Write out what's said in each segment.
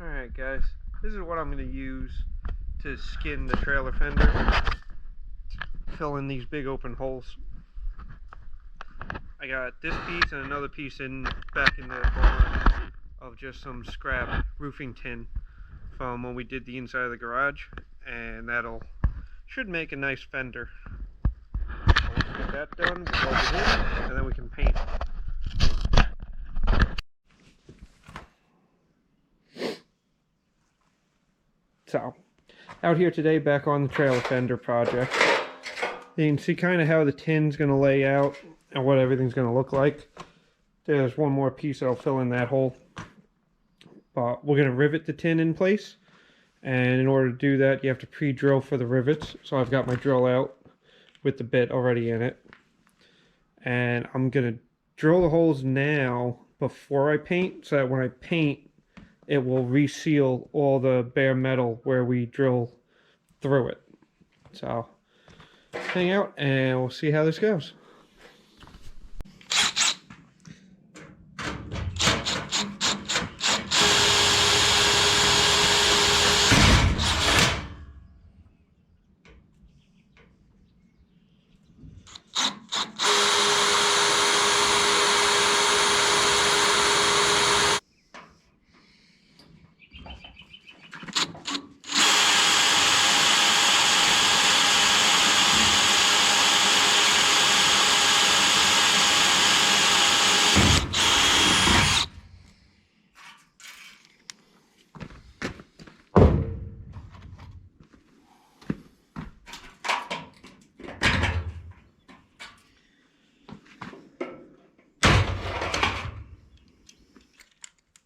Alright guys, this is what I'm going to use to skin the trailer fender. Fill in these big open holes. I got this piece and another piece back in the barn of just some scrap roofing tin from when we did the inside of the garage, and should make a nice fender. So once we get that done, we'll roll it in and then we can paint. So, out here today back on the trailer fender project. You can see kind of how the tin's going to lay out and what everything's going to look like. There's one more piece that'll fill in that hole. But we're going to rivet the tin in place. And in order to do that, you have to pre-drill for the rivets. So I've got my drill out with the bit already in it. And I'm going to drill the holes now before I paint, so that when I paint, it will reseal all the bare metal where we drill through it. So, hang out and we'll see how this goes.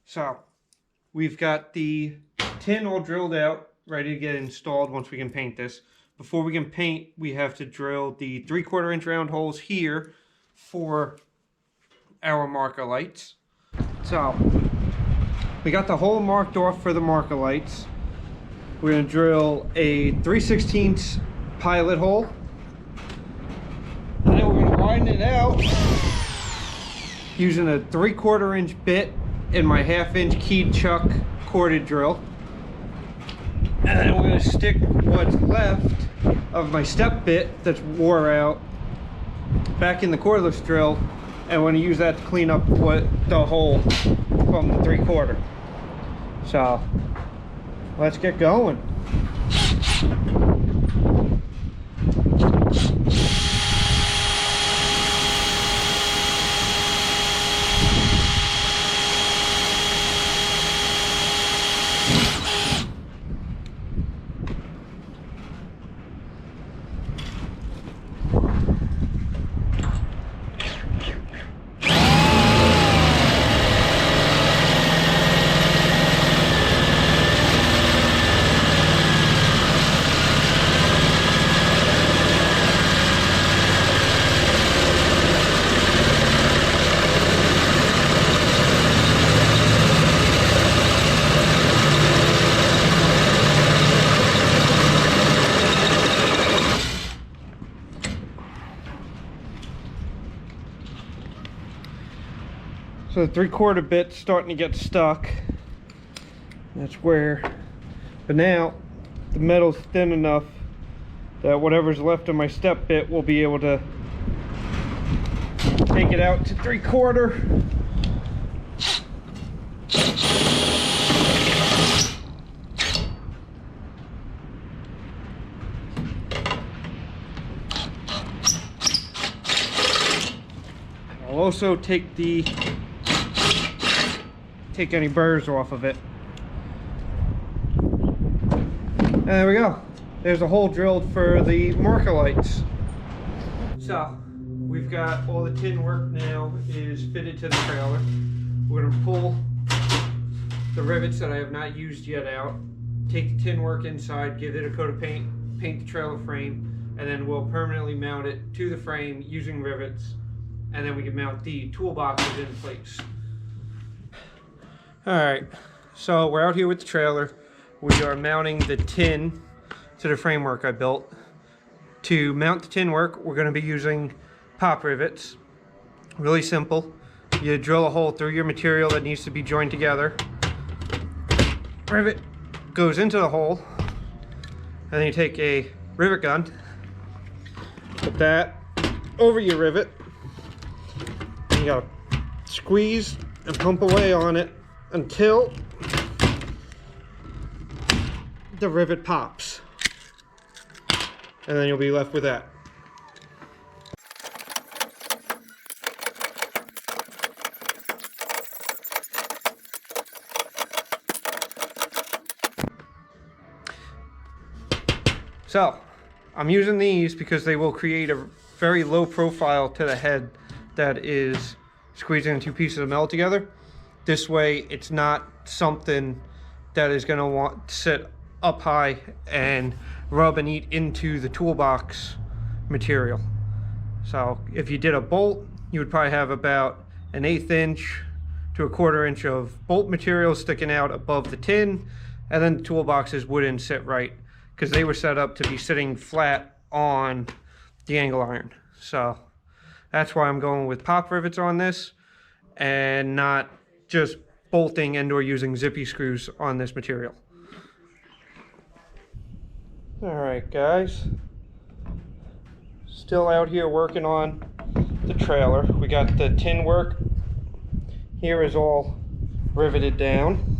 So, we've got the tin all drilled out, ready to get installed once we can paint this. Before we can paint, we have to drill the 3/4 inch round holes here for our marker lights. So, we got the hole marked off for the marker lights. We're going to drill a 3/16 pilot hole. And then we're going to widen it out using a 3/4 inch bit in my 1/2 inch keyed chuck corded drill. And then we're going to stick what's left of my step bit that's wore out back in the cordless drill, and we're going to use that to clean up the hole from the 3/4. So let's get going. So the 3/4 bit's starting to get stuck. That's where, but now the metal's thin enough that whatever's left of my step bit will be able to take it out to 3/4. I'll also take any burrs off of it. And there we go. There's a hole drilled for the marker lights. So we've got all the tin work now is fitted to the trailer. We're going to pull the rivets that I have not used yet out, take the tin work inside, give it a coat of paint, paint the trailer frame, and then we'll permanently mount it to the frame using rivets, and then we can mount the toolboxes in place. Alright, so we're out here with the trailer. We are mounting the tin to the framework I built. To mount the tin work, we're going to be using pop rivets. Really simple. You drill a hole through your material that needs to be joined together. rivet goes into the hole, and then you take a rivet gun, put that over your rivet, and you gotta squeeze and pump away on it until the rivet pops, and then you'll be left with that. So, I'm using these because they will create a very low profile to the head that is squeezing two pieces of metal together. This way, it's not something that is going to want to sit up high and rub and eat into the toolbox material. So, if you did a bolt, you would probably have about an 1/8 inch to a 1/4 inch of bolt material sticking out above the tin, and then the toolboxes wouldn't sit right, because they were set up to be sitting flat on the angle iron. So that's why I'm going with pop rivets on this and not just bolting and or using zippy screws on this material. All right, guys. Still out here working on the trailer. We got the tin work. Here is all riveted down.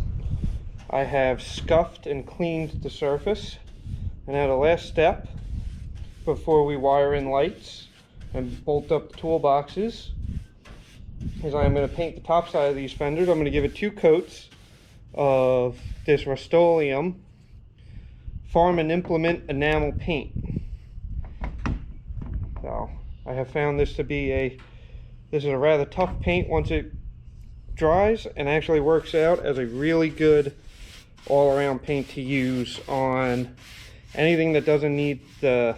I have scuffed and cleaned the surface. And now the last step before we wire in lights and bolt up the toolboxes is I'm going to paint the top side of these fenders. I'm going to give it 2 coats of this Rust-Oleum Farm and Implement enamel paint. So I have found this to be this is a rather tough paint once it dries, and actually works out as a really good all-around paint to use on anything that doesn't need the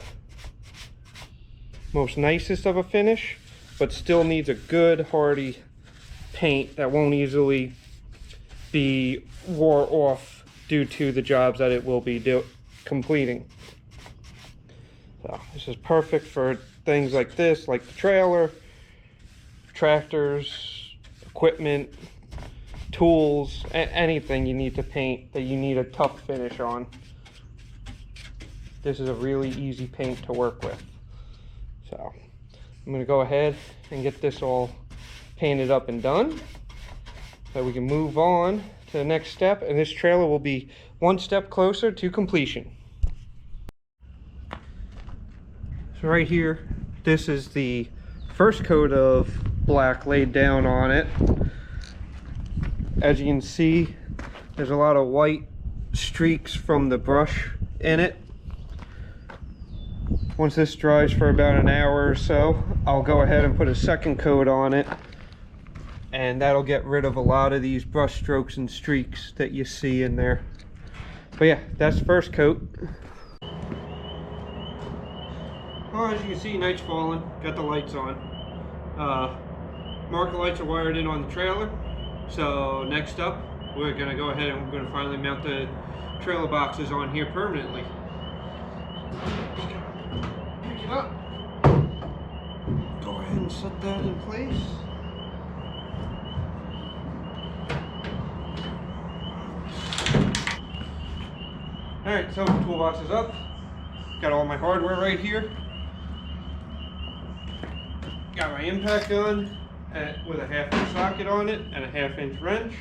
most nicest of a finish, but still needs a good hardy paint that won't easily be wore off due to the jobs that it will be completing. So this is perfect for things like this, like the trailer, tractors, equipment, tools, anything you need to paint that you need a tough finish on. This is a really easy paint to work with. So I'm going to go ahead and get this all painted up and done so we can move on to the next step, and this trailer will be one step closer to completion. So right here, this is the first coat of black laid down on it. As you can see, there's a lot of white streaks from the brush in it. Once this dries for about an hour or so, I'll go ahead and put a second coat on it, and that'll get rid of a lot of these brush strokes and streaks that you see in there. But yeah, that's the first coat. Well, as you can see, night's falling. Got the lights on. Marker lights are wired in on the trailer. So next up, we're going to go ahead and we're going to finally mount the trailer boxes on here permanently. Pick it up. Go ahead and set that in place. Alright, so the toolbox is up. Got all my hardware right here. Got my impact gun with a 1/2 inch socket on it and a 1/2 inch wrench.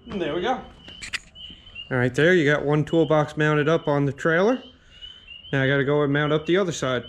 And there we go. Alright, there you got one toolbox mounted up on the trailer. Now I gotta go and mount up the other side.